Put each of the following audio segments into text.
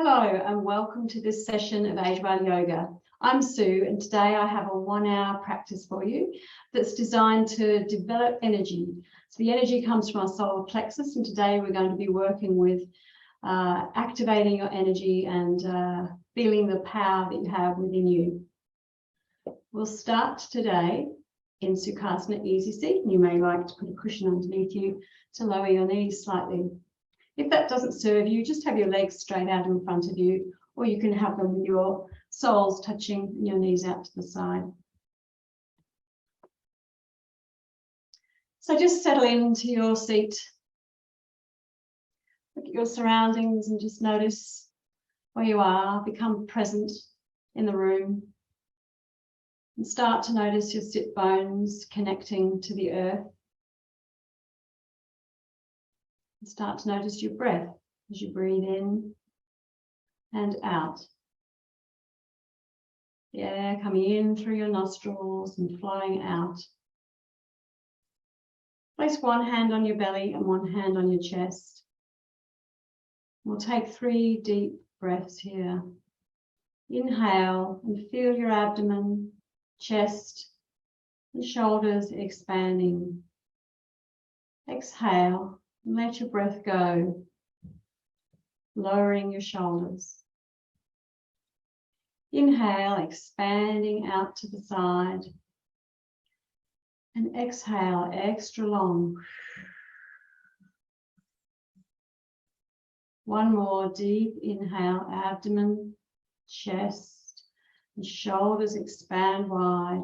Hello and welcome to this session of Age-Well Yoga. I'm Sue and today I have a 1-hour practice for you that's designed to develop energy. So the energy comes from our solar plexus, and today we're going to be working with activating your energy and feeling the power that you have within you. We'll start today in Sukhasana Easy Seat, and you may like to put a cushion underneath you to lower your knees slightly. If that doesn't serve you, just have your legs straight out in front of you, or you can have them with your soles touching your knees out to the side. So just settle into your seat. Look at your surroundings and just notice where you are. Become present in the room. And start to notice your sit bones connecting to the earth. And start to notice your breath as you breathe in and out. The air coming in through your nostrils and flowing out. Place one hand on your belly and one hand on your chest. We'll take 3 deep breaths here. Inhale and feel your abdomen, chest, and shoulders expanding. Exhale. Let your breath go, lowering your shoulders. Inhale, expanding out to the side. And exhale, extra long. One more deep inhale, abdomen, chest, and shoulders expand wide.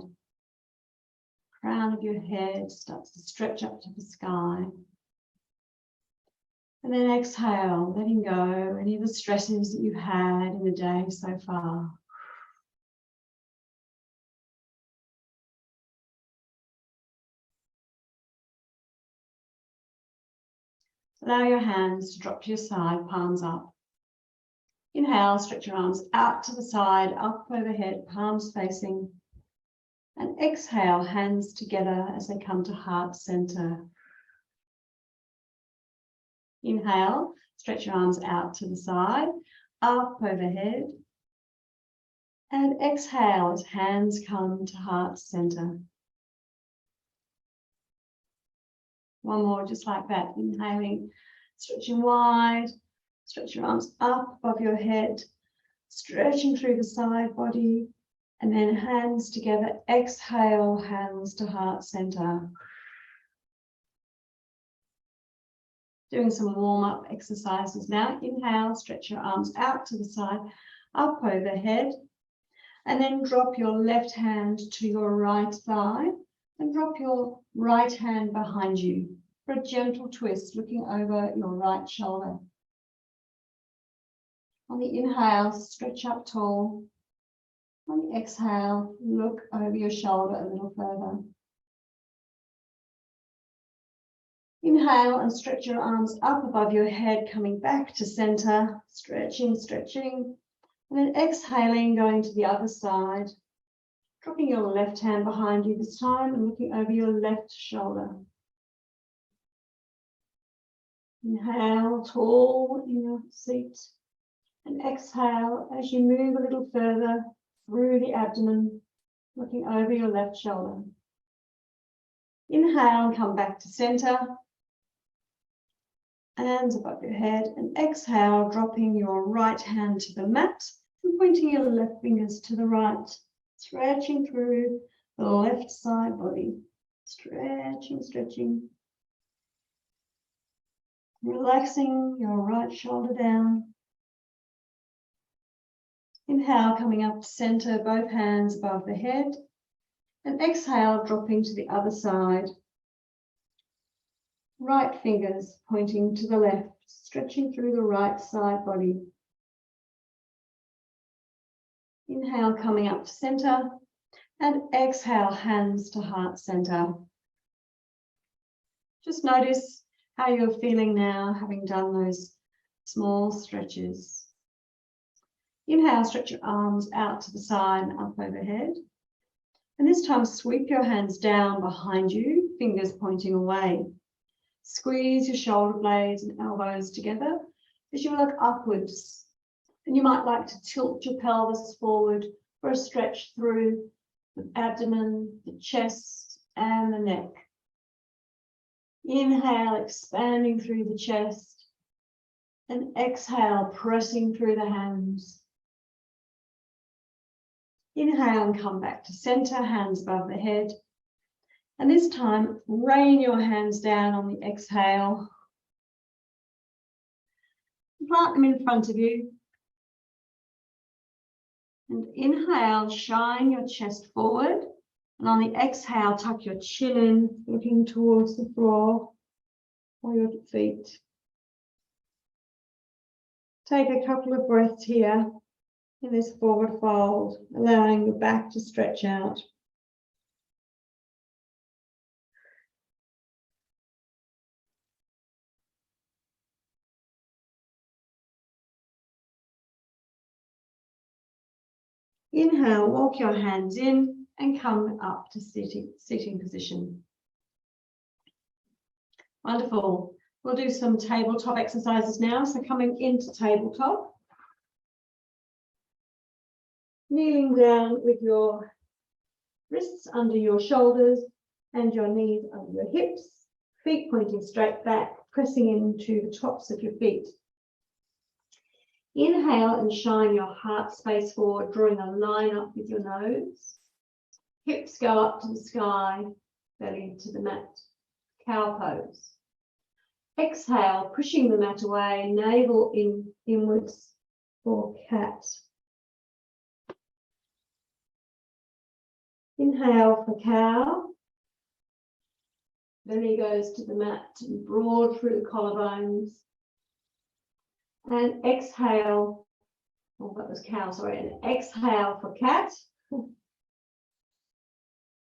Crown of your head starts to stretch up to the sky. And then exhale, letting go any of the stresses that you've had in the day so far. Allow your hands to drop to your side, palms up. Inhale, stretch your arms out to the side, up overhead, palms facing. And exhale, hands together as they come to heart center. Inhale, stretch your arms out to the side, up overhead. And exhale as hands come to heart center. One more just like that. Inhaling, stretching wide, stretch your arms up above your head, stretching through the side body, and then hands together. Exhale, hands to heart center. Doing some warm-up exercises now. Inhale, stretch your arms out to the side, up overhead, and then drop your left hand to your right thigh and drop your right hand behind you for a gentle twist, looking over your right shoulder. On the inhale, stretch up tall. On the exhale, look over your shoulder a little further. Inhale and stretch your arms up above your head, coming back to center, stretching, stretching. And then exhaling, going to the other side, dropping your left hand behind you this time and looking over your left shoulder. Inhale, tall in your seat. And exhale as you move a little further through the abdomen, looking over your left shoulder. Inhale and come back to center. Hands above your head, and exhale, dropping your right hand to the mat and pointing your left fingers to the right, stretching through the left side body, stretching, stretching, relaxing your right shoulder down. Inhale, coming up to center, both hands above the head, and exhale, dropping to the other side. Right fingers pointing to the left, stretching through the right side body. Inhale, coming up to center, and exhale, hands to heart center. Just notice how you're feeling now, having done those small stretches. Inhale, stretch your arms out to the side and up overhead. And this time, sweep your hands down behind you, fingers pointing away. Squeeze your shoulder blades and elbows together as you look upwards And you might like to tilt your pelvis forward for a stretch through the abdomen, the chest, and the neck. Inhale, expanding through the chest, and exhale, pressing through the hands. Inhale and come back to center, hands above the head. And this time, rain your hands down on the exhale. Plant them in front of you. And inhale, shine your chest forward. And on the exhale, tuck your chin in, looking towards the floor or your feet. Take a couple of breaths here in this forward fold, allowing your back to stretch out. Inhale, walk your hands in and come up to sitting position. Wonderful. We'll do some tabletop exercises now. So coming into tabletop, kneeling down with your wrists under your shoulders and your knees under your hips, feet pointing straight back, pressing into the tops of your feet. Inhale and shine your heart space forward, drawing a line up with your nose. Hips go up to the sky, belly to the mat. Cow pose. Exhale, pushing the mat away, navel inwards for cat. Inhale for cow. Belly goes to the mat and broad through the collarbones. And exhale, oh, that was cow, sorry, and exhale for cat.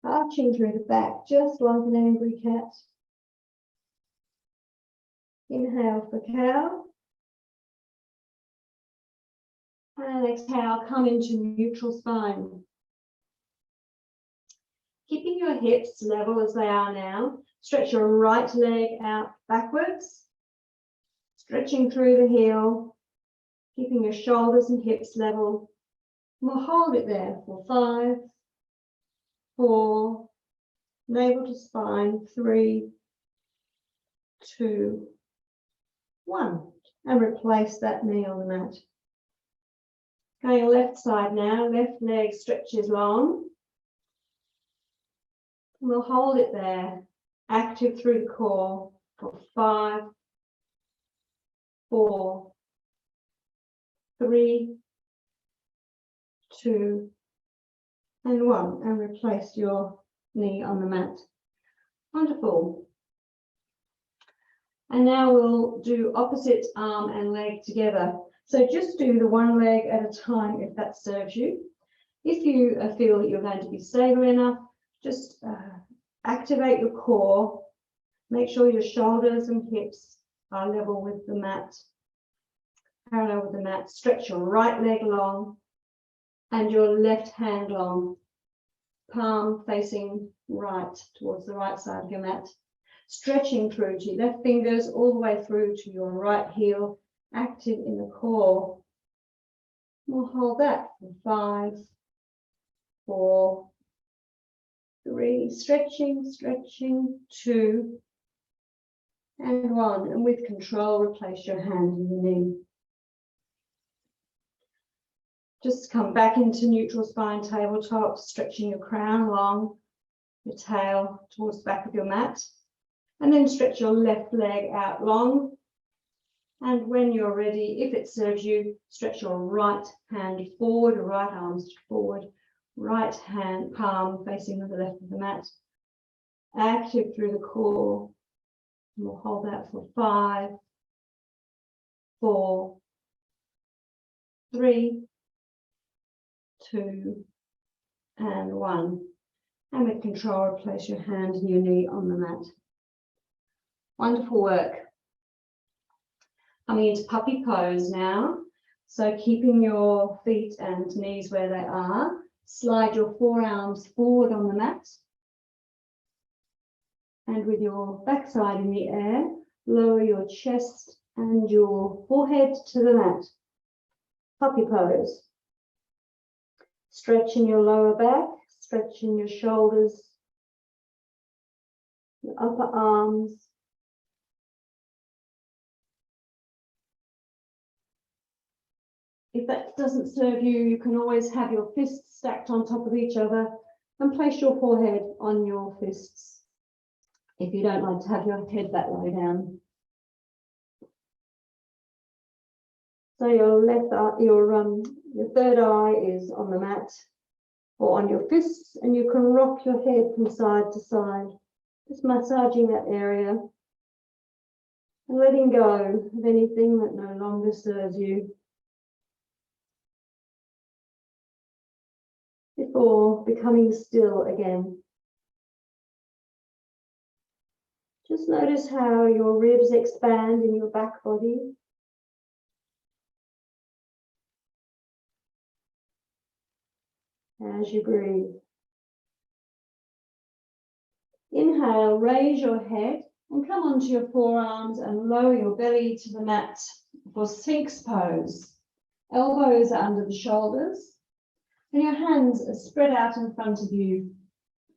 Arching through the back, just like an angry cat. Inhale for cow. And exhale, come into neutral spine. Keeping your hips level as they are now, stretch your right leg out backwards. Stretching through the heel, keeping your shoulders and hips level. We'll hold it there for 5, 4, navel to spine, 3, 2, 1. And replace that knee on the mat. Going left side now, left leg stretches long. We'll hold it there, active through the core for 5, 4, 3, 2, and 1, and replace your knee on the mat. Wonderful. And now we'll do opposite arm and leg together. So just do the one leg at a time if that serves you. If you feel that you're going to be stable enough, just activate your core. Make sure your shoulders and hips are level with the mat, parallel with the mat. Stretch your right leg long and your left hand long, palm facing right towards the right side of your mat. Stretching through to your left fingers all the way through to your right heel, active in the core. We'll hold that for 5, 4, 3, stretching, 2, and 1. And with control, replace your hand in the knee. Just come back into neutral spine tabletop, stretching your crown long, your tail towards the back of your mat. And then stretch your left leg out long. And when you're ready, if it serves you, stretch your right hand forward, right arm forward, right hand palm facing the left of the mat. Active through the core. And we'll hold that for 5, 4, 3, 2, and 1. And with control, place your hand and your knee on the mat. Wonderful work. Coming into puppy pose now. So keeping your feet and knees where they are. Slide your forearms forward on the mat. And with your backside in the air, lower your chest and your forehead to the mat. Puppy pose. Stretching your lower back, stretching your shoulders, your upper arms. If that doesn't serve you, you can always have your fists stacked on top of each other and place your forehead on your fists if you don't like to have your head that way down. So your left eye, your third eye is on the mat or on your fists, and you can rock your head from side to side, just massaging that area and letting go of anything that no longer serves you before becoming still again. Just notice how your ribs expand in your back body. As you breathe. Inhale, raise your head and come onto your forearms and lower your belly to the mat for Sphinx pose. Elbows are under the shoulders and your hands are spread out in front of you,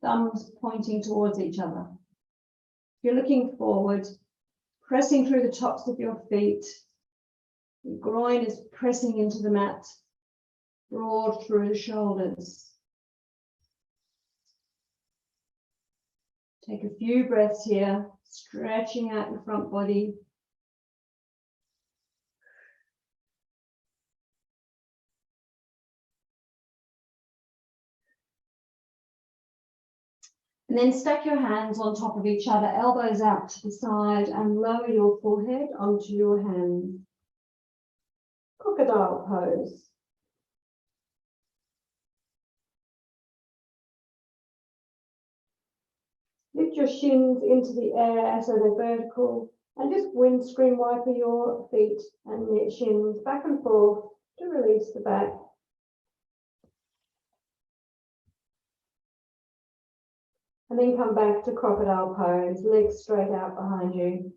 thumbs pointing towards each other. You're looking forward, pressing through the tops of your feet. Your groin is pressing into the mat, broad through the shoulders. Take a few breaths here, stretching out your front body. And then stack your hands on top of each other, elbows out to the side, and lower your forehead onto your hands. Crocodile pose. Lift your shins into the air so they're vertical, and just windscreen wiper your feet and your shins back and forth to release the back. And then come back to crocodile pose, legs straight out behind you.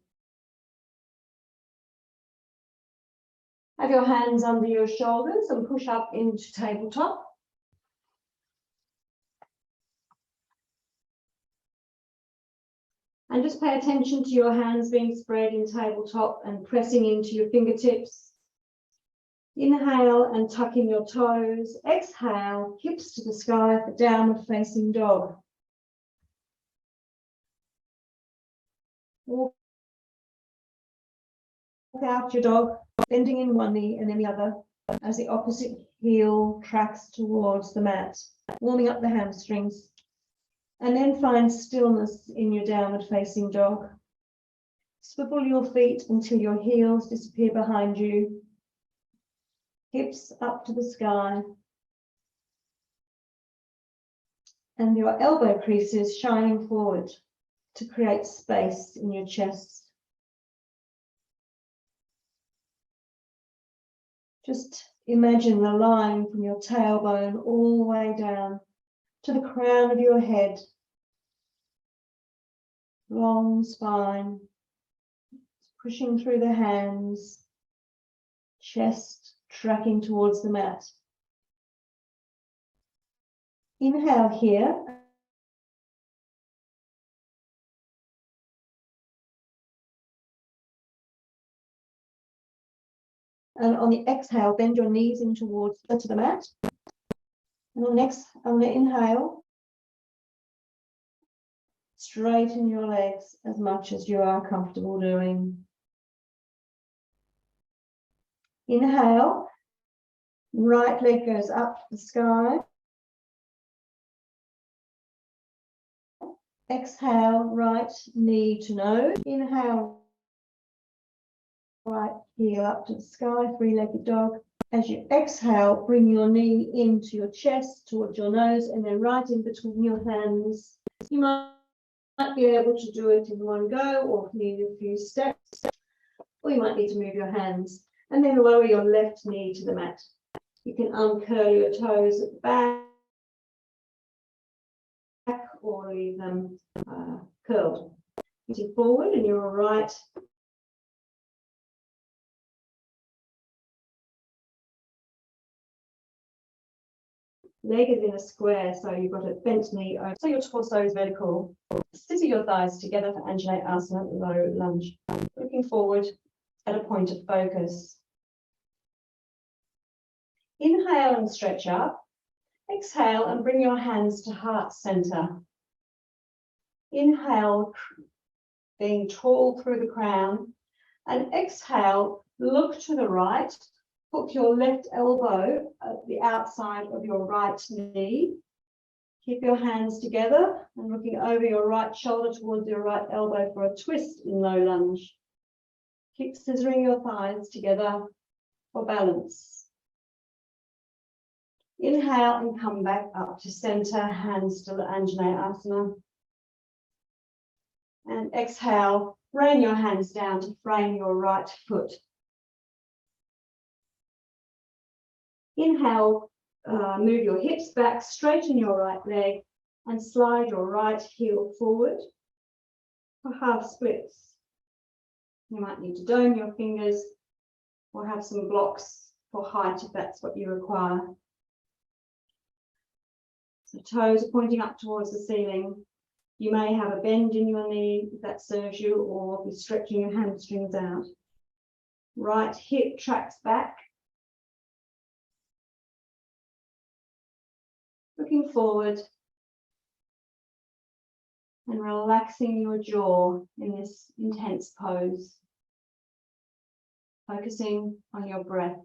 Have your hands under your shoulders and push up into tabletop. And just pay attention to your hands being spread in tabletop and pressing into your fingertips. Inhale and tuck in your toes. Exhale, hips to the sky for downward facing dog. Walk out your dog, bending in one knee and then the other as the opposite heel tracks towards the mat, warming up the hamstrings. And then find stillness in your downward facing dog. Swivel your feet until your heels disappear behind you. Hips up to the sky. And your elbow creases shining forward to create space in your chest. Just imagine the line from your tailbone all the way down to the crown of your head. Long spine, pushing through the hands, chest tracking towards the mat. Inhale here. And on the exhale, bend your knees in towards to the mat. And on the inhale, straighten your legs as much as you are comfortable doing. Inhale, right leg goes up to the sky. Exhale, right knee to nose. Inhale, right heel up to the sky, three-legged dog. As you exhale, bring your knee into your chest, towards your nose, and then right in between your hands. You might be able to do it in one go, or need a few steps, or you might need to move your hands. And then lower your left knee to the mat. You can uncurl your toes at the back, or leave them curled. Looking forward, and your right Leg is in a square, so you've got a bent knee over. So your torso is vertical. Scissor your thighs together for Anjali Asana, low lunge. Looking forward at a point of focus. Inhale and stretch up. Exhale and bring your hands to heart center. Inhale, being tall through the crown. And exhale, look to the right. Hook your left elbow at the outside of your right knee. Keep your hands together and looking over your right shoulder towards your right elbow for a twist in low lunge. Keep scissoring your thighs together for balance. Inhale and come back up to center, hands to the Anjali Asana. And exhale, rain your hands down to frame your right foot. Inhale, move your hips back, straighten your right leg, and slide your right heel forward for half splits. You might need to dome your fingers or have some blocks for height if that's what you require. So toes are pointing up towards the ceiling. You may have a bend in your knee if that serves you, or be stretching your hamstrings out. Right hip tracks back. Looking forward and relaxing your jaw in this intense pose. Focusing on your breath.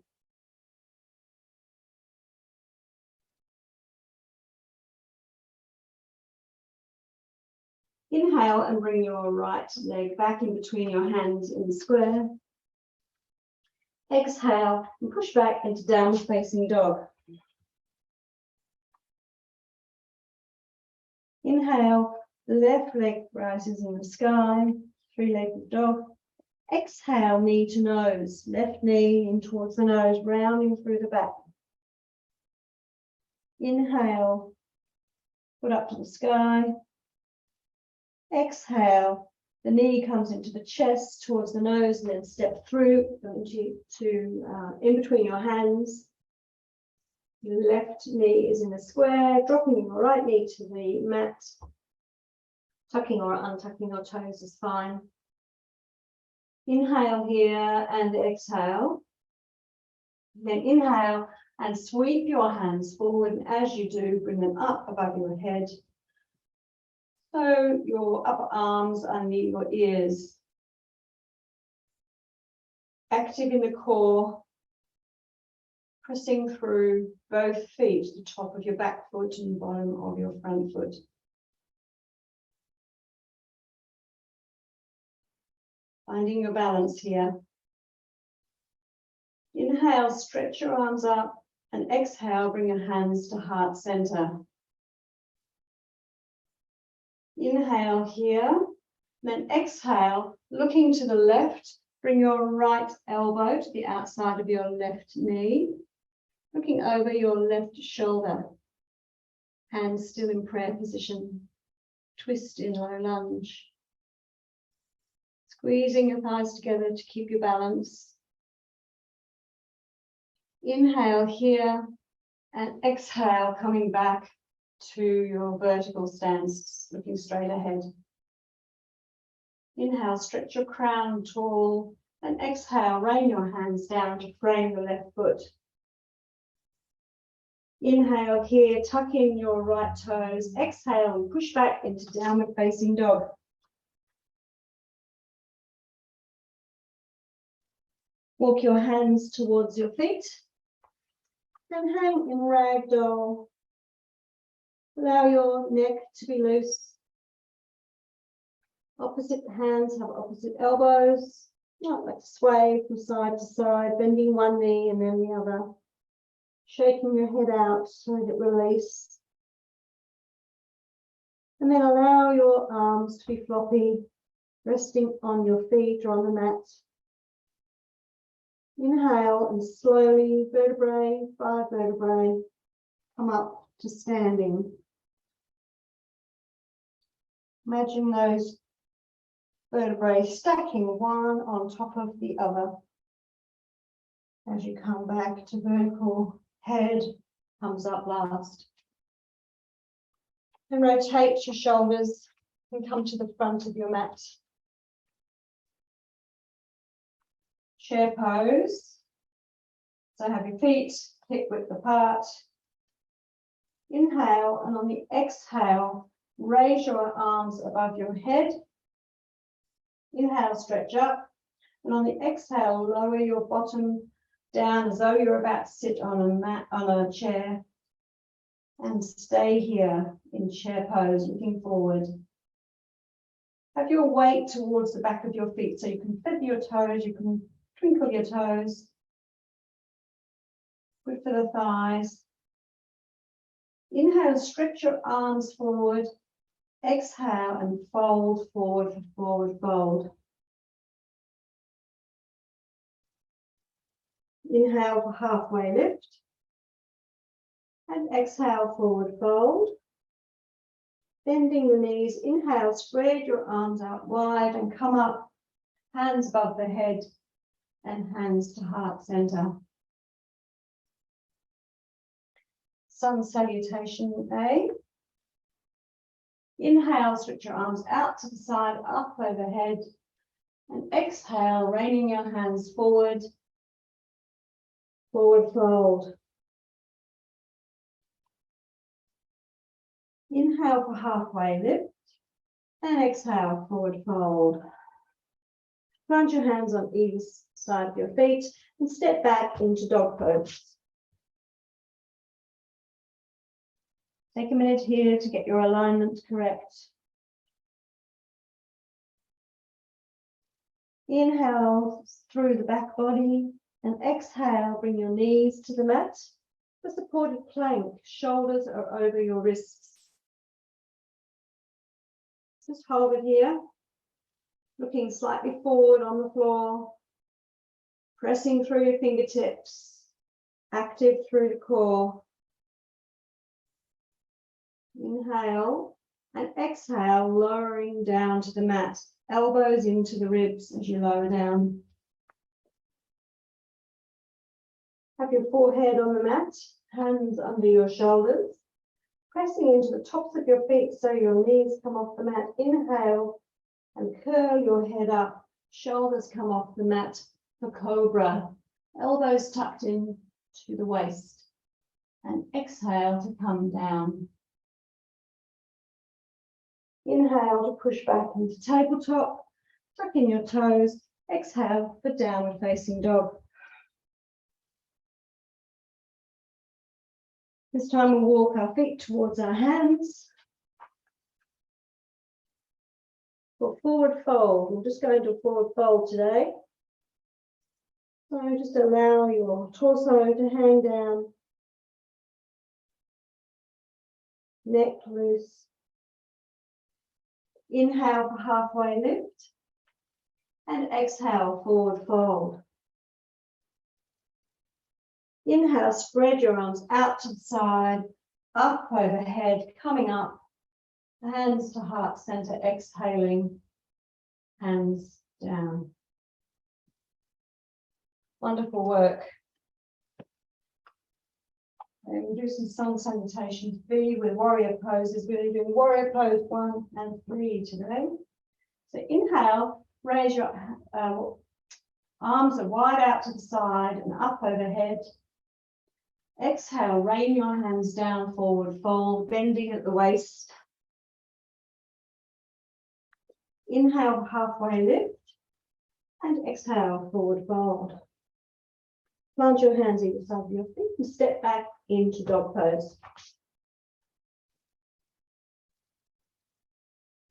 Inhale and bring your right leg back in between your hands in the square. Exhale and push back into downward facing dog. Inhale, left leg rises in the sky, three-legged dog. Exhale, knee to nose, left knee in towards the nose, rounding through the back. Inhale, foot up to the sky. Exhale, the knee comes into the chest towards the nose and then step through in between your hands. Your left knee is in the square, dropping your right knee to the mat. Tucking or untucking your toes is fine. Inhale here and exhale. Then inhale and sweep your hands forward, and as you do, bring them up above your head. So your upper arms under your ears. Active in the core, pressing through both feet, the top of your back foot and bottom of your front foot. Finding your balance here. Inhale, stretch your arms up, and exhale, bring your hands to heart center. Inhale here, then exhale, looking to the left, bring your right elbow to the outside of your left knee, looking over your left shoulder, hands still in prayer position, twist in low lunge. Squeezing your thighs together to keep your balance. Inhale here and exhale, coming back to your vertical stance, looking straight ahead. Inhale, stretch your crown tall, and exhale, rain your hands down to frame the left foot. Inhale here, tuck in your right toes. Exhale and push back into downward facing dog. Walk your hands towards your feet and hang in ragdoll. Allow your neck to be loose. Opposite hands have opposite elbows. Like sway from side to side, bending one knee and then the other. Shaking your head out so that release. And then allow your arms to be floppy, resting on your feet or on the mat. Inhale and slowly, vertebrae, 5 vertebrae, come up to standing. Imagine those vertebrae stacking one on top of the other as you come back to vertical head, comes up last. And rotate your shoulders and come to the front of your mat. Chair pose. So have your feet hip width apart. Inhale, and on the exhale, raise your arms above your head. Inhale, stretch up. And on the exhale, lower your bottom down as though you're about to sit on a mat, on a chair. And stay here in chair pose, looking forward. Have your weight towards the back of your feet so you can feather your toes, you can twinkle your toes. Good for the thighs. Inhale, stretch your arms forward. Exhale and fold forward for forward fold. Inhale for halfway lift. And exhale, forward fold. Bending the knees, inhale, spread your arms out wide and come up, hands above the head and hands to heart center. Sun salutation A. Inhale, stretch your arms out to the side, up overhead. And exhale, raining your hands forward, forward fold. Inhale for halfway lift and exhale, forward fold. Plant your hands on either side of your feet and step back into dog pose. Take a minute here to get your alignment correct. Inhale through the back body and exhale, bring your knees to the mat. A supported plank, shoulders are over your wrists. Just hold it here, looking slightly forward on the floor, pressing through your fingertips, active through the core. Inhale and exhale, lowering down to the mat, elbows into the ribs as you lower down. Have your forehead on the mat, hands under your shoulders. Pressing into the tops of your feet so your knees come off the mat. Inhale and curl your head up. Shoulders come off the mat for cobra. Elbows tucked in to the waist. And exhale to come down. Inhale to push back into tabletop. Tuck in your toes. Exhale for downward facing dog. This time we'll walk our feet towards our hands. For forward fold, we'll just go into a forward fold today. So just allow your torso to hang down. Neck loose. Inhale for halfway lift. And exhale, forward fold. Inhale, spread your arms out to the side, up overhead, coming up, hands to heart center, exhaling, hands down. Wonderful work. And we'll do some sun salutations B with warrior poses. We're doing warrior pose 1 and 3 today. So inhale, raise your arms are wide out to the side and up overhead. Exhale, rain your hands down, forward fold, bending at the waist. Inhale, halfway lift, and exhale, forward fold. Plant your hands either side of your feet and step back into dog pose.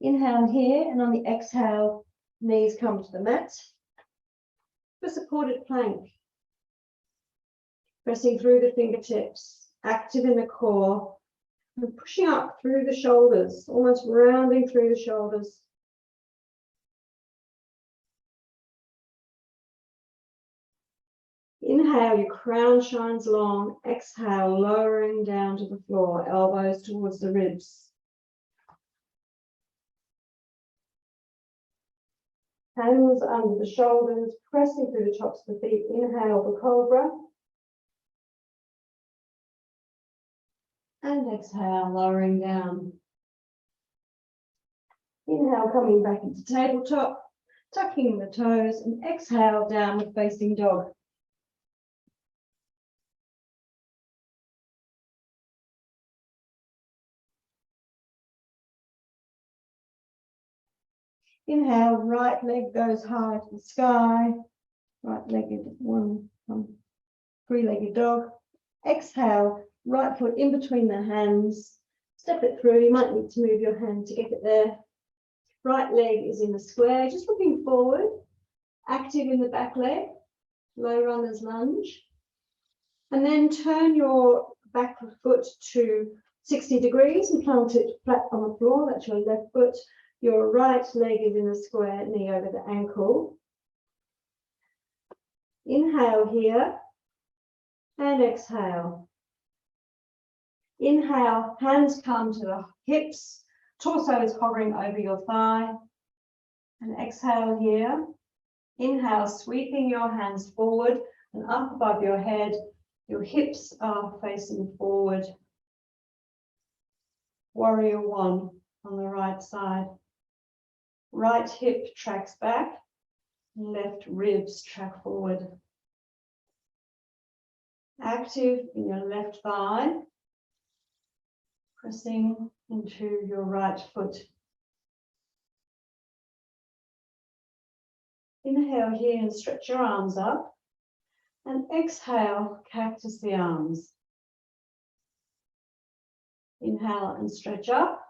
Inhale here, and on the exhale, knees come to the mat. For supported plank. Pressing through the fingertips, active in the core, and pushing up through the shoulders, almost rounding through the shoulders. Inhale, your crown shines long. Exhale, lowering down to the floor, elbows towards the ribs. Hands under the shoulders, pressing through the tops of the feet. Inhale for cobra. And exhale, lowering down. Inhale, coming back into tabletop, tucking the toes, and exhale, downward facing dog. Inhale, right leg goes high to the sky. Right-legged one, three-legged dog. Exhale, right foot in between the hands. Step it through. You might need to move your hand to get it there. Right leg is in the square, just looking forward. Active in the back leg. Low runner's lunge. And then turn your back foot to 60 degrees and plant it flat on the floor. That's your left foot. Your right leg is in the square, knee over the ankle. Inhale here and exhale. Inhale, hands come to the hips, torso is hovering over your thigh. And exhale here. Inhale, sweeping your hands forward and up above your head. Your hips are facing forward. Warrior one on the right side. Right hip tracks back, left ribs track forward. Active in your left thigh, pressing into your right foot. Inhale here and stretch your arms up. And exhale, cactus the arms. Inhale and stretch up.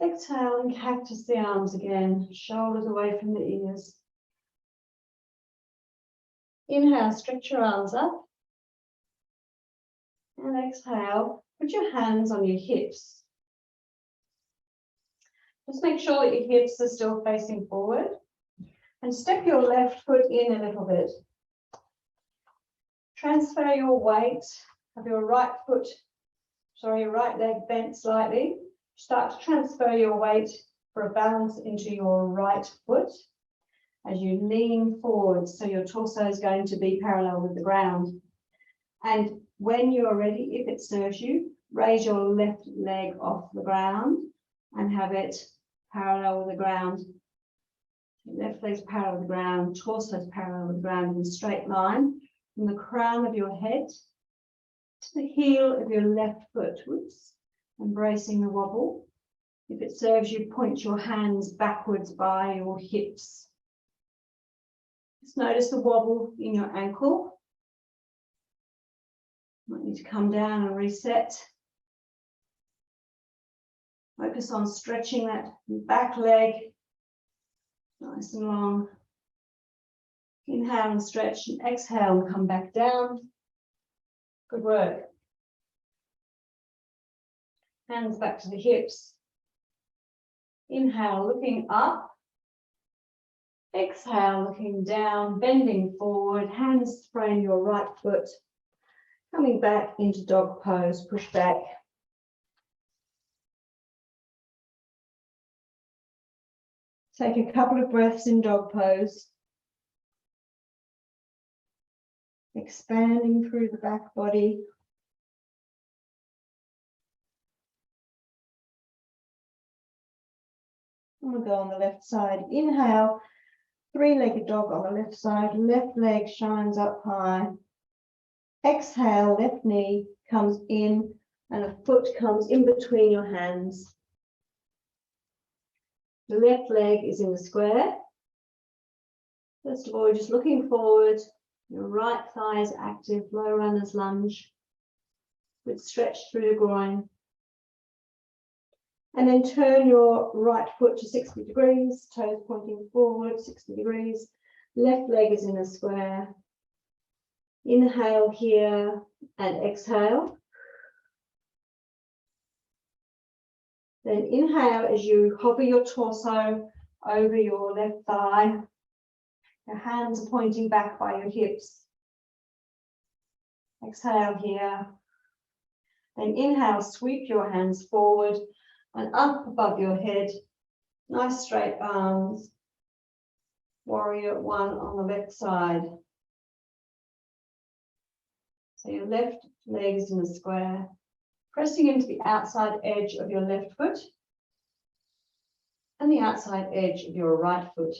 Exhale and cactus the arms again, shoulders away from the ears. Inhale, stretch your arms up. And exhale, put your hands on your hips. Just make sure that your hips are still facing forward. And step your left foot in a little bit. Transfer your weight of your right leg bent slightly. Start to transfer your weight for a balance into your right foot as you lean forward, so your torso is going to be parallel with the ground. And when you're ready, if it serves you, raise your left leg off the ground and have it parallel with the ground. Left leg's parallel with the ground, torso is parallel with the ground in a straight line from the crown of your head to the heel of your left foot. Whoops. Embracing the wobble. If it serves you, point your hands backwards by your hips. Just notice the wobble in your ankle. Might need to come down and reset. Focus on stretching that back leg nice and long. Inhale and stretch, and exhale and come back down. Good work. Hands back to the hips. Inhale, looking up. Exhale, looking down, bending forward. Hands frame your right foot. Coming back into dog pose, push back. Take a couple of breaths in dog pose. Expanding through the back body. And we'll go on the left side. Inhale, three-legged dog on the left side. Left leg shines up high. Exhale, left knee comes in and a foot comes in between your hands. The left leg is in the square. First of all, just looking forward. Your right thigh is active, low runner's lunge, with stretch through the groin. And then turn your right foot to 60 degrees, toes pointing forward, 60 degrees. Left leg is in a square. Inhale here and exhale. Then inhale as you hover your torso over your left thigh. Your hands are pointing back by your hips. Exhale here. Then inhale, sweep your hands forward and up above your head. Nice straight arms. Warrior one on the left side. So your left leg is in a square, pressing into the outside edge of your left foot and the outside edge of your right foot.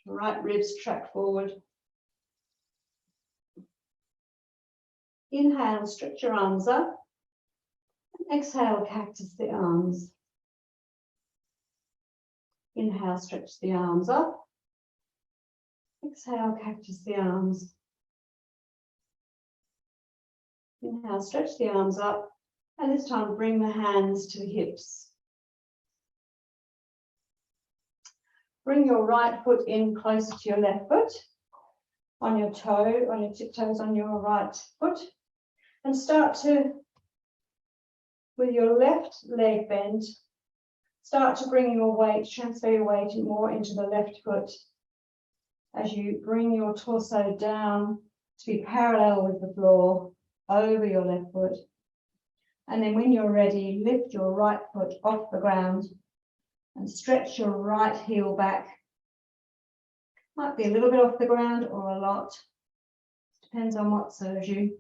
Right ribs track forward. Inhale, stretch your arms up. And exhale, cactus the arms. Inhale, stretch the arms up. Exhale, cactus the arms. Inhale, stretch the arms up. And this time bring the hands to the hips. Bring your right foot in closer to your left foot. On your tiptoes on your right foot. And start to, with your left leg bent, start to bring your weight, transfer your weight more into the left foot as you bring your torso down to be parallel with the floor over your left foot. And then when you're ready, lift your right foot off the ground and stretch your right heel back. Might be a little bit off the ground or a lot. Depends on what serves you.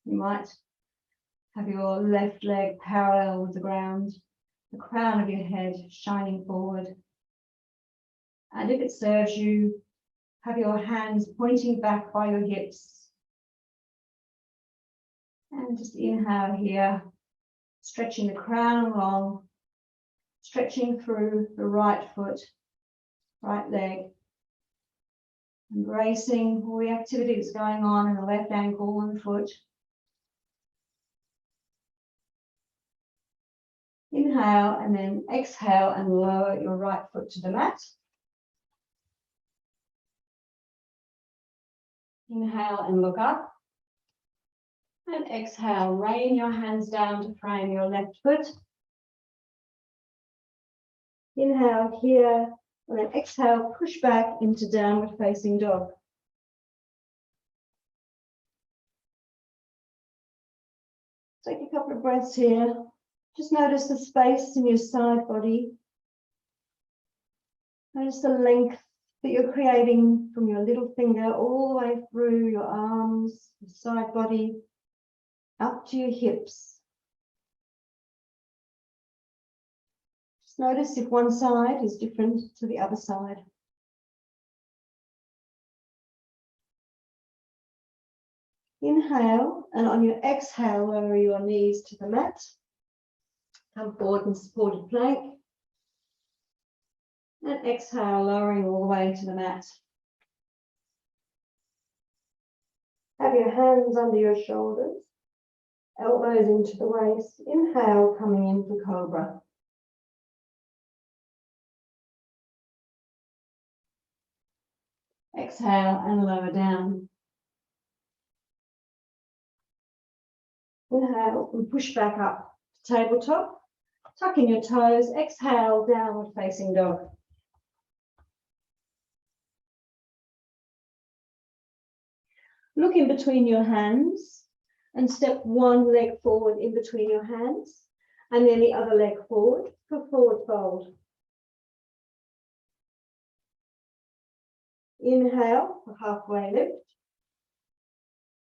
You might have your left leg parallel with the ground, the crown of your head shining forward. And if it serves you, have your hands pointing back by your hips. And just inhale here, stretching the crown along, stretching through the right foot, right leg, embracing all the activity that's going on in the left ankle and foot. Inhale and then exhale and lower your right foot to the mat. Inhale and look up. And exhale, rain your hands down to frame your left foot. Inhale here, and then exhale, push back into downward facing dog. Take a couple of breaths here. Just notice the space in your side body. Notice the length that you're creating from your little finger all the way through your arms, your side body, up to your hips. Just notice if one side is different to the other side. Inhale, and on your exhale, lower your knees to the mat. Come forward in supported plank. And exhale, lowering all the way to the mat. Have your hands under your shoulders, elbows into the waist. Inhale, coming in for cobra. Exhale and lower down. Inhale and push back up to tabletop. Tuck in your toes. Exhale, downward facing dog. Look in between your hands and step one leg forward in between your hands and then the other leg forward for forward fold. Inhale for halfway lift.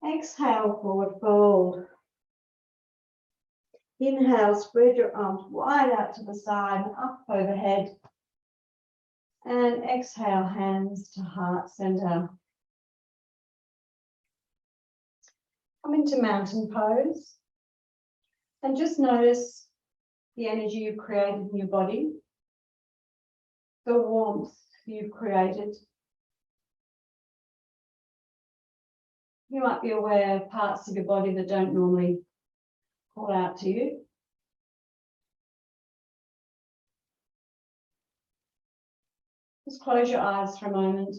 Exhale, forward fold. Inhale, spread your arms wide out to the side and up overhead. And exhale, hands to heart center. Come into mountain pose. And just notice the energy you've created in your body, the warmth you've created. You might be aware of parts of your body that don't normally call out to you. Just close your eyes for a moment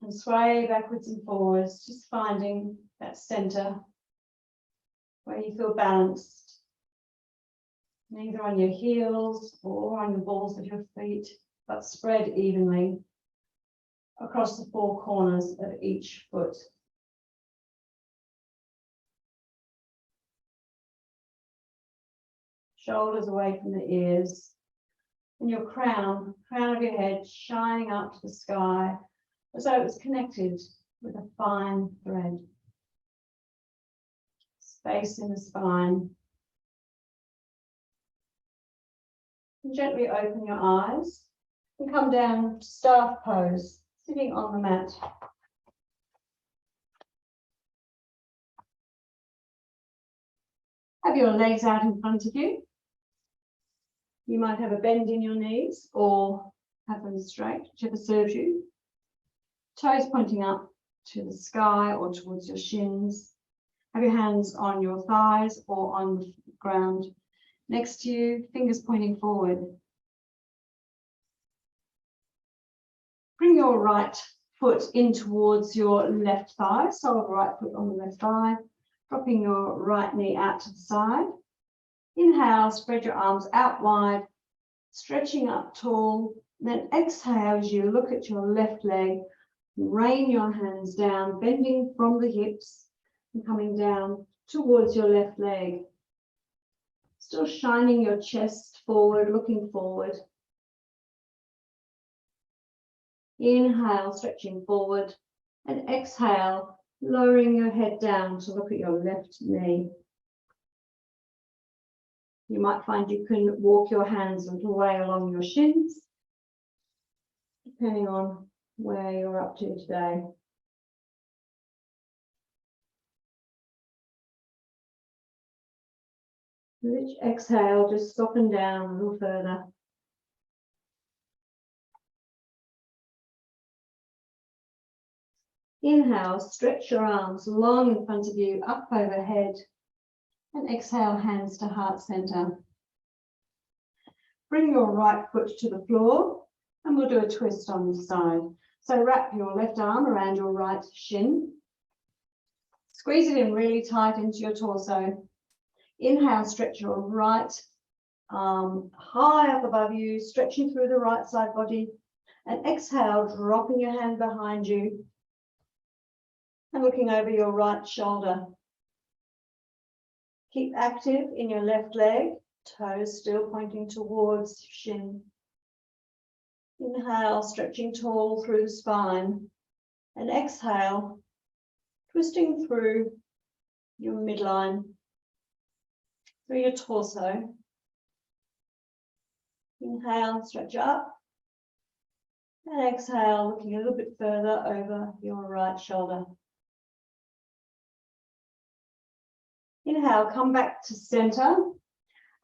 and sway backwards and forwards, just finding that center where you feel balanced, neither on your heels or on the balls of your feet, but spread evenly across the four corners of each foot. Shoulders away from the ears, And your crown of your head shining up to the sky as though it was connected with a fine thread. Space in the spine. And gently open your eyes and come down to staff pose, sitting on the mat. Have your legs out in front of you. You might have a bend in your knees or have them straight, whichever serves you. Toes pointing up to the sky or towards your shins. Have your hands on your thighs or on the ground next to you, fingers pointing forward. Bring your right foot in towards your left thigh, sole of the right foot on the left thigh, dropping your right knee out to the side. Inhale, spread your arms out wide, stretching up tall. Then exhale as you look at your left leg, rain your hands down, bending from the hips and coming down towards your left leg. Still shining your chest forward, looking forward. Inhale, stretching forward, and exhale, lowering your head down to look at your left knee. You might find you can walk your hands a little way along your shins, depending on where you're up to today. With each exhale, just soften down a little further. Inhale, stretch your arms long in front of you, up overhead. And exhale, hands to heart center. Bring your right foot to the floor and we'll do a twist on this side. So wrap your left arm around your right shin. Squeeze it in really tight into your torso. Inhale, stretch your right arm high up above you, stretching through the right side body. And exhale, dropping your hand behind you and looking over your right shoulder. Keep active in your left leg, toes still pointing towards shin. Inhale, stretching tall through the spine. And exhale, twisting through your midline, through your torso. Inhale, stretch up. And exhale, looking a little bit further over your right shoulder. Inhale, come back to center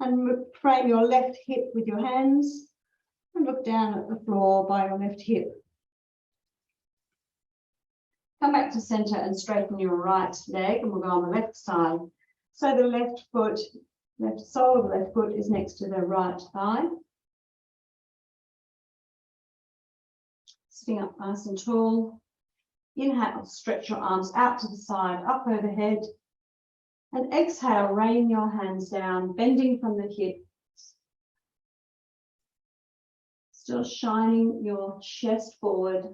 and frame your left hip with your hands and look down at the floor by your left hip. Come back to center and straighten your right leg, and we'll go on the left side. So the left foot, left sole of the left foot is next to the right thigh. Sitting up nice and tall. Inhale, stretch your arms out to the side, up overhead. And exhale, rain your hands down, bending from the hips. Still shining your chest forward.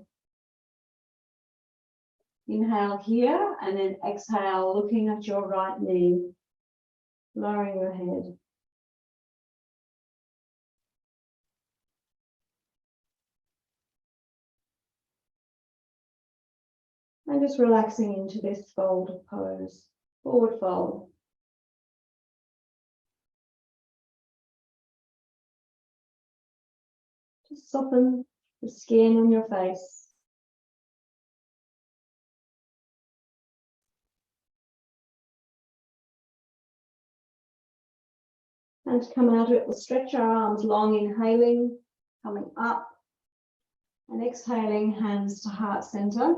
Inhale here, and then exhale, looking at your right knee, lowering your head. And just relaxing into this fold pose. Forward fold. Just soften the skin on your face. And to come out of it, we'll stretch our arms long, inhaling, coming up, and exhaling, hands to heart center.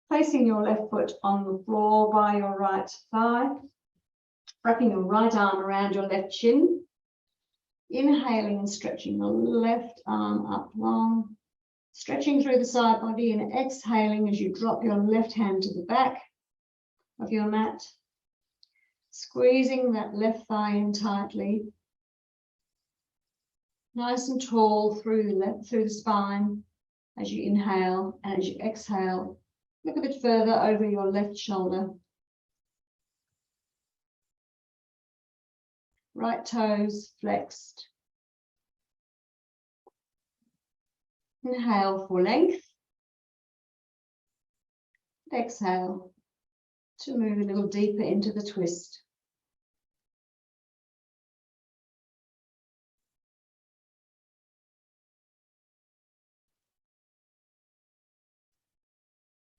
Placing your left foot on the floor by your right thigh, wrapping your right arm around your left shin, inhaling and stretching the left arm up long, stretching through the side body and exhaling as you drop your left hand to the back of your mat, squeezing that left thigh in tightly, nice and tall through the spine as you inhale, and as you exhale, look a bit further over your left shoulder. Right toes flexed. Inhale for length. Exhale to move a little deeper into the twist.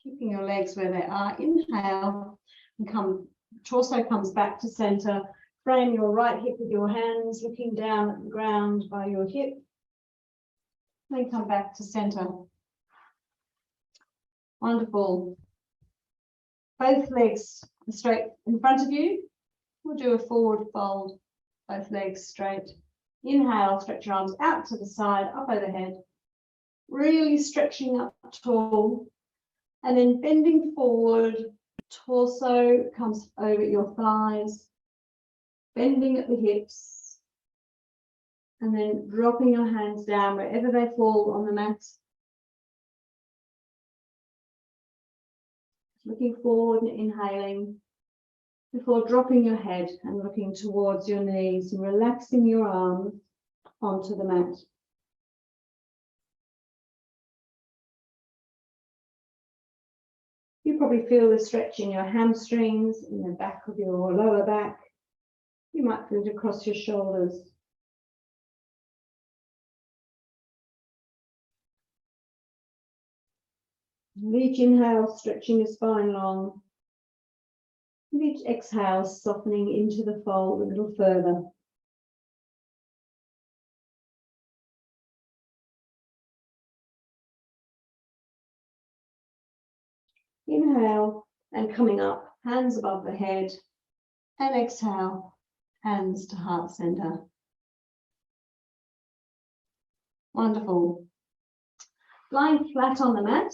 Keeping your legs where they are. Inhale and torso comes back to center. Frame your right hip with your hands, looking down at the ground by your hip. Then come back to center. Wonderful. Both legs straight in front of you. We'll do a forward fold, both legs straight. Inhale, stretch your arms out to the side, up overhead. Really stretching up tall. And then bending forward, torso comes over your thighs. Bending at the hips. And then dropping your hands down wherever they fall on the mat. Looking forward and inhaling before dropping your head and looking towards your knees and relaxing your arms onto the mat. You probably feel the stretch in your hamstrings, in the back of your lower back. You might feel it across your shoulders. With each inhale, stretching your spine long. With each exhale, softening into the fold a little further. Inhale and coming up, hands above the head. And exhale, hands to heart center. Wonderful. Lying flat on the mat.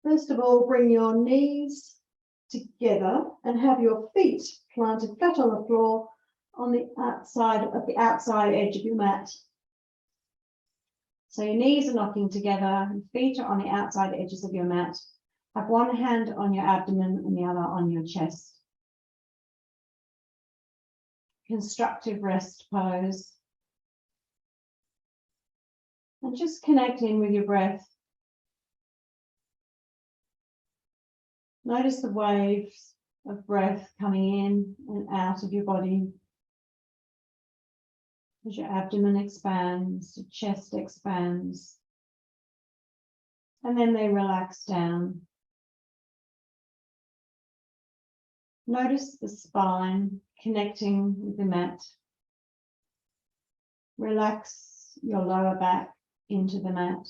First of all, bring your knees together and have your feet planted flat on the floor on the outside edge of your mat. So your knees are knocking together, and feet are on the outside edges of your mat. Have one hand on your abdomen and the other on your chest. Constructive rest pose. And just connecting with your breath. Notice the waves of breath coming in and out of your body. As your abdomen expands, your chest expands, and then they relax down. Notice the spine connecting with the mat. Relax your lower back into the mat.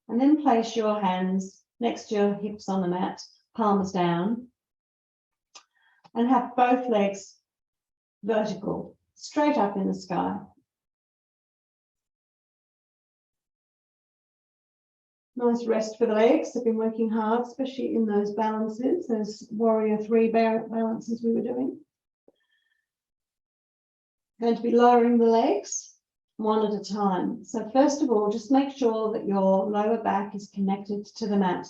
And then place your hands next to your hips on the mat, palms down, and have both legs vertical, straight up in the sky. Nice rest for the legs. They've been working hard, especially in those balances, those warrior 3 balances we were doing. Going to be lowering the legs one at a time. So first of all, just make sure that your lower back is connected to the mat.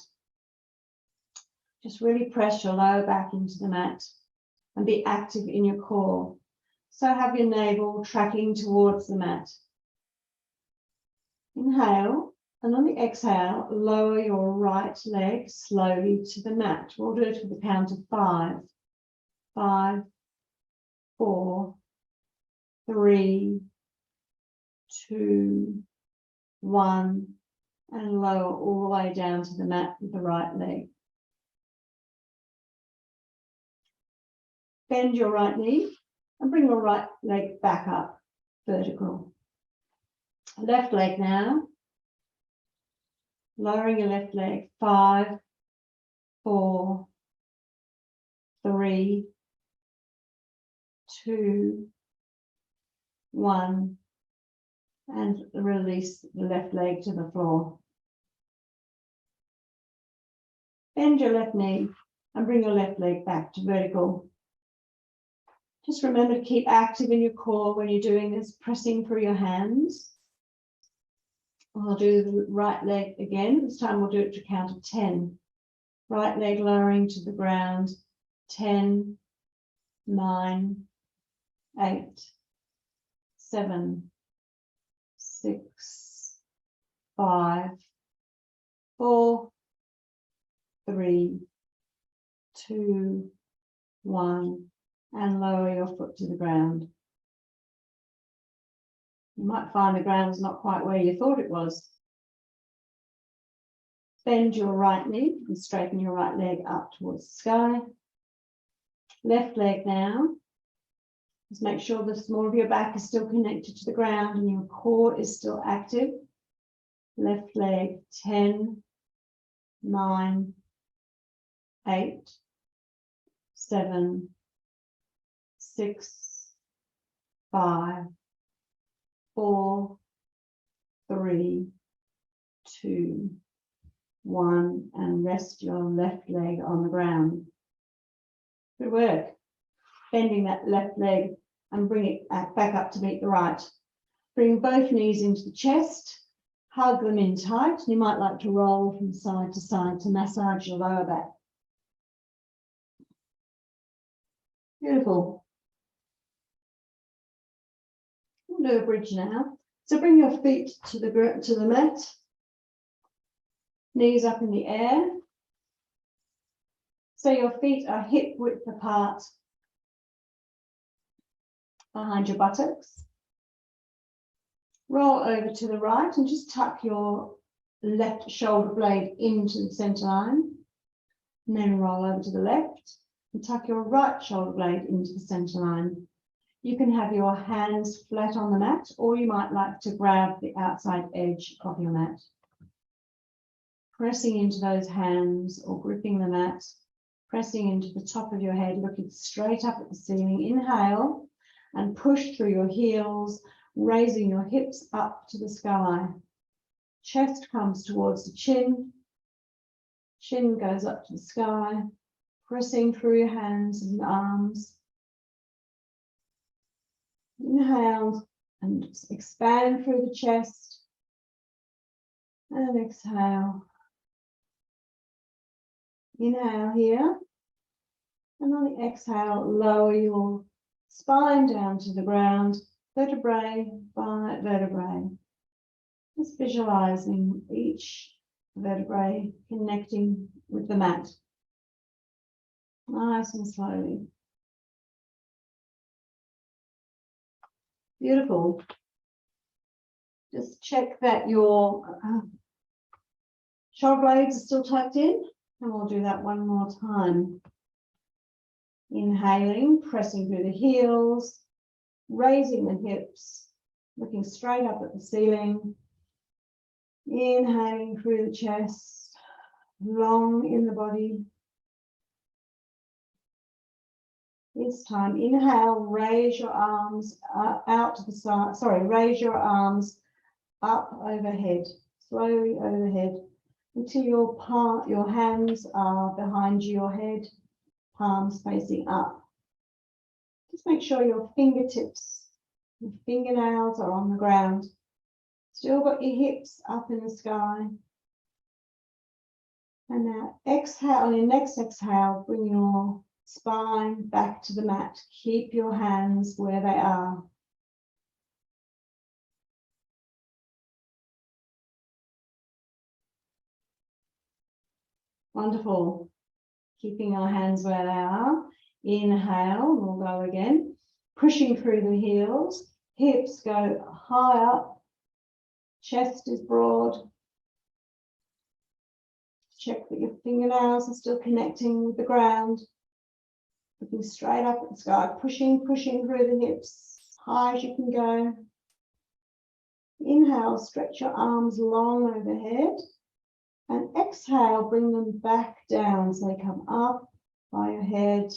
Just really press your lower back into the mat and be active in your core. So have your navel tracking towards the mat. Inhale, and on the exhale, lower your right leg slowly to the mat. We'll do it with a count of 5. 5, 4, 3, 2, 1, and lower all the way down to the mat with the right leg. Bend your right knee and bring your right leg back up, vertical. Left leg now. Lowering your left leg. 5, 4, 3, 2, 1. And release the left leg to the floor. Bend your left knee and bring your left leg back to vertical. Just remember to keep active in your core when you're doing this, pressing through your hands. We'll do the right leg again. This time we'll do it to count of 10. Right leg lowering to the ground. 10, 9, 8, 7, 6, 5, 4, 3, 2, 1, and lower your foot to the ground. You might find the ground is not quite where you thought it was. Bend your right knee and straighten your right leg up towards the sky. Left leg now. Just make sure the small of your back is still connected to the ground and your core is still active. Left leg, 10, 9, 8, 7, 6, 5, 4, 3, 2, 1, and rest your left leg on the ground. Good work. Bending that left leg and bring it back up to meet the right. Bring both knees into the chest, hug them in tight. You might like to roll from side to massage your lower back. Beautiful. We'll do a bridge now. So bring your feet to the mat. Knees up in the air. So your feet are hip width apart behind your buttocks. Roll over to the right and just tuck your left shoulder blade into the center line. And then roll over to the left and tuck your right shoulder blade into the center line. You can have your hands flat on the mat, or you might like to grab the outside edge of your mat. Pressing into those hands or gripping the mat, pressing into the top of your head, looking straight up at the ceiling. Inhale and push through your heels, raising your hips up to the sky. Chest comes towards the chin. Chin goes up to the sky, pressing through your hands and arms. Inhale and expand through the chest. And exhale. Inhale here. And on the exhale, lower your spine down to the ground, vertebrae by vertebrae. Just visualizing each vertebrae connecting with the mat. Nice and slowly. Beautiful. Just check that your shoulder blades are still tucked in, and we'll do that one more time. Inhaling, pressing through the heels, raising the hips, looking straight up at the ceiling. Inhaling through the chest, long in the body. This time, inhale, raise your arms out to the side. Sorry, raise your arms up overhead, slowly overhead, until your hands are behind your head, palms facing up. Just make sure your fingertips, your fingernails are on the ground. Still got your hips up in the sky. And now exhale, on your next exhale, bring your spine back to the mat. Keep your hands where they are. Wonderful. Keeping our hands where they are. Inhale, we'll go again. Pushing through the heels. Hips go high up. Chest is broad. Check that your fingernails are still connecting with the ground. Looking straight up at the sky, pushing through the hips, high as you can go. Inhale, stretch your arms long overhead. And exhale, bring them back down so they come up by your head.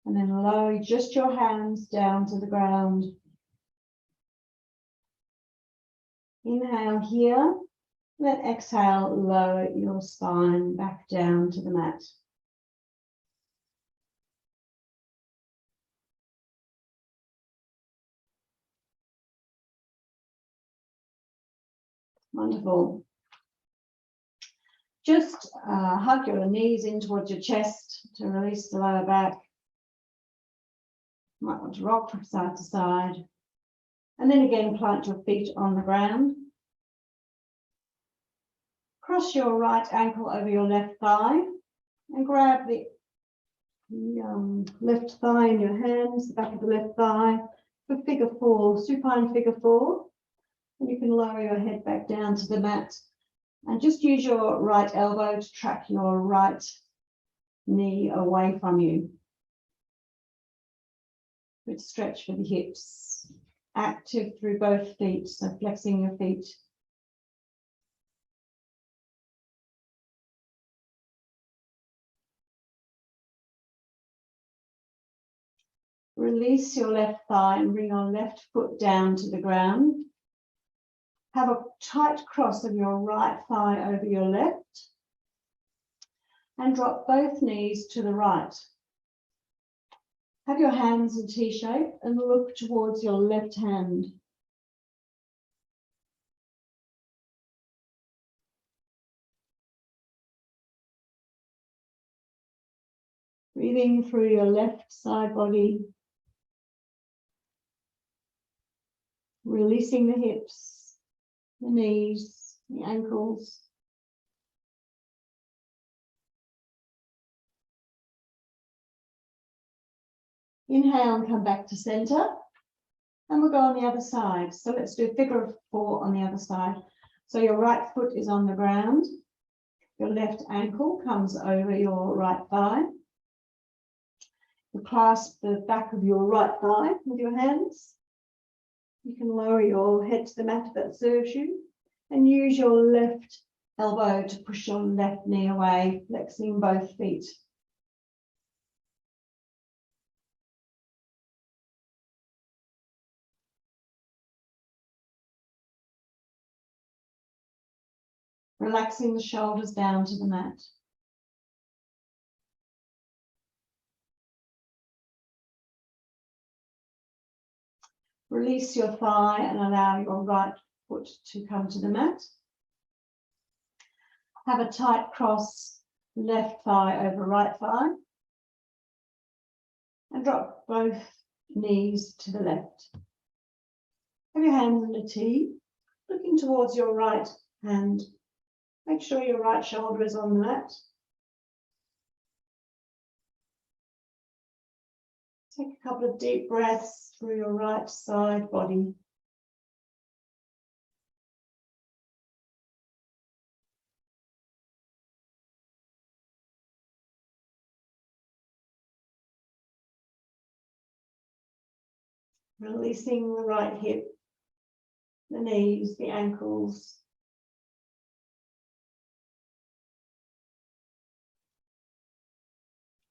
And then lower just your hands down to the ground. Inhale here. Then exhale, lower your spine back down to the mat. Wonderful. Just hug your knees in towards your chest to release the lower back. Might want to rock from side to side. And then again, plant your feet on the ground. Cross your right ankle over your left thigh and grab the left thigh in your hands, the back of the left thigh, for figure 4, supine figure 4. And you can lower your head back down to the mat and just use your right elbow to track your right knee away from you. Good stretch for the hips. Active through both feet, so flexing your feet. Release your left thigh and bring your left foot down to the ground. Have a tight cross of your right thigh over your left and drop both knees to the right. Have your hands in T-shape and look towards your left hand. Breathing through your left side body. Releasing the hips, the knees, the ankles. Inhale and come back to center. And we'll go on the other side. So let's do a figure of 4 on the other side. So your right foot is on the ground. Your left ankle comes over your right thigh. You clasp the back of your right thigh with your hands. You can lower your head to the mat if that serves you. And use your left elbow to push your left knee away, flexing both feet. Relaxing the shoulders down to the mat. Release your thigh and allow your right foot to come to the mat. Have a tight cross, left thigh over right thigh. And drop both knees to the left. Have your hands in a T, looking towards your right hand. Make sure your right shoulder is on the mat. Take a couple of deep breaths through your right side body. Releasing the right hip, the knees, the ankles.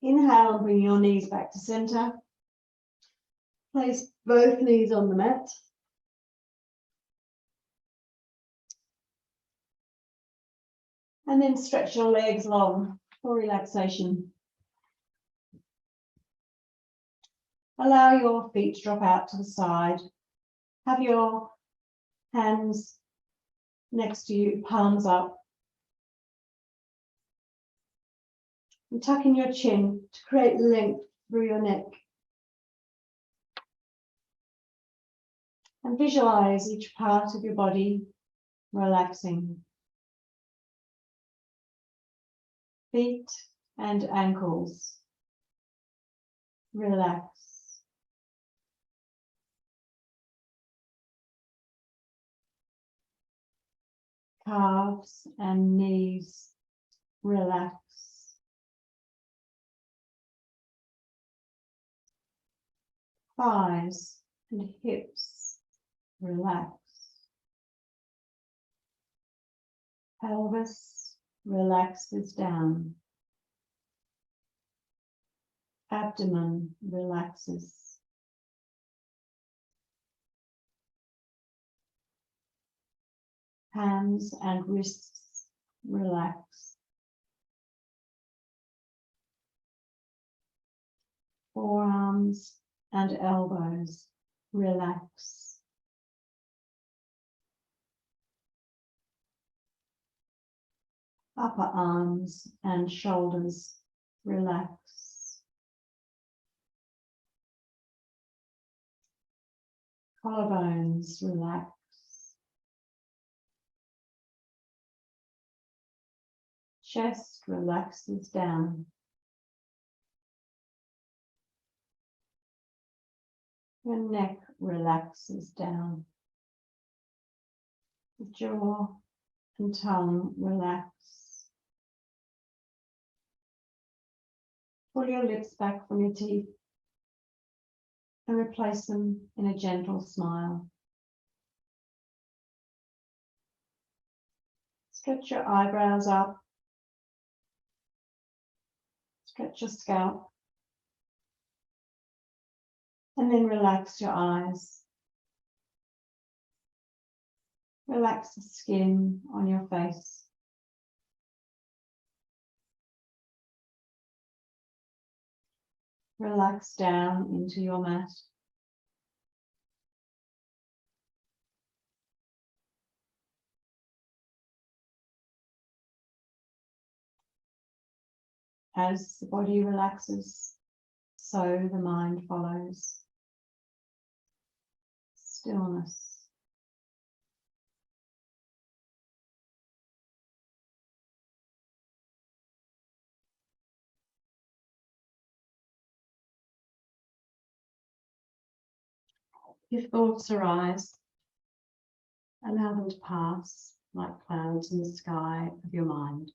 Inhale, bring your knees back to center. Place both knees on the mat. And then stretch your legs long for relaxation. Allow your feet to drop out to the side. Have your hands next to you, palms up. And tuck in your chin to create length through your neck. And visualize each part of your body relaxing. Feet and ankles. Relax. Calves and knees. Relax. Thighs and hips. Relax. Pelvis relaxes down. Abdomen relaxes. Hands and wrists relax. Forearms and elbows relax. Upper arms and shoulders relax. Collarbones relax. Chest relaxes down. Your neck relaxes down. The jaw and tongue relax. Pull your lips back from your teeth and replace them in a gentle smile. Stretch your eyebrows up. Stretch your scalp. And then relax your eyes. Relax the skin on your face. Relax down into your mat. As the body relaxes, so the mind follows. Stillness. If thoughts arise, allow them to pass like clouds in the sky of your mind.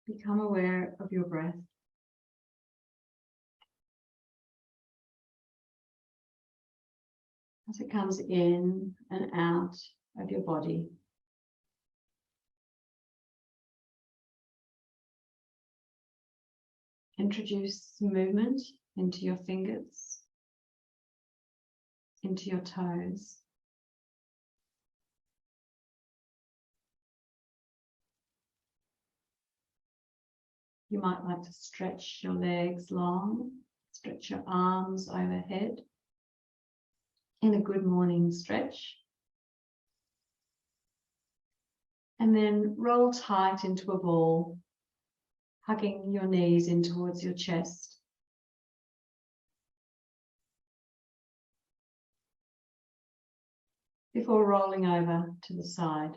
Become aware of your breath. As it comes in and out of your body. Introduce movement into your fingers, into your toes. You might like to stretch your legs long, stretch your arms overhead in a good morning stretch. And then roll tight into a ball, hugging your knees in towards your chest. Before rolling over to the side.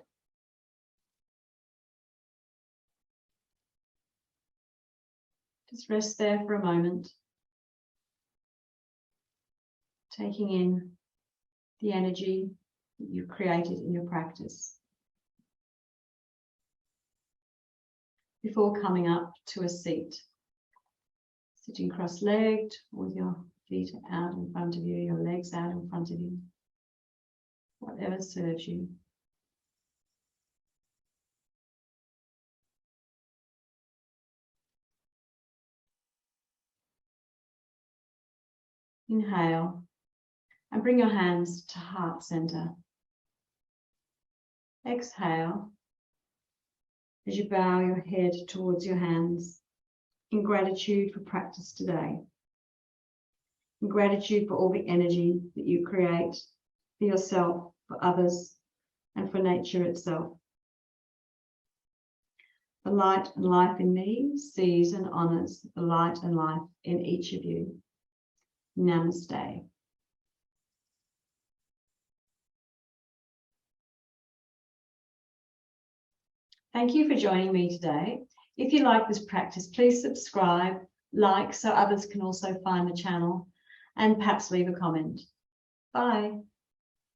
Just rest there for a moment, taking in the energy that you've created in your practice. Before coming up to a seat, sitting cross-legged with your feet out in front of you, your legs out in front of you, whatever serves you. Inhale and bring your hands to heart center. Exhale as you bow your head towards your hands in gratitude for practice today. In gratitude for all the energy that you create for yourself, for others, and for nature itself. The light and life in me sees and honors the light and life in each of you. Namaste. Thank you for joining me today. If you like this practice, please subscribe, like, so others can also find the channel, and perhaps leave a comment. Bye.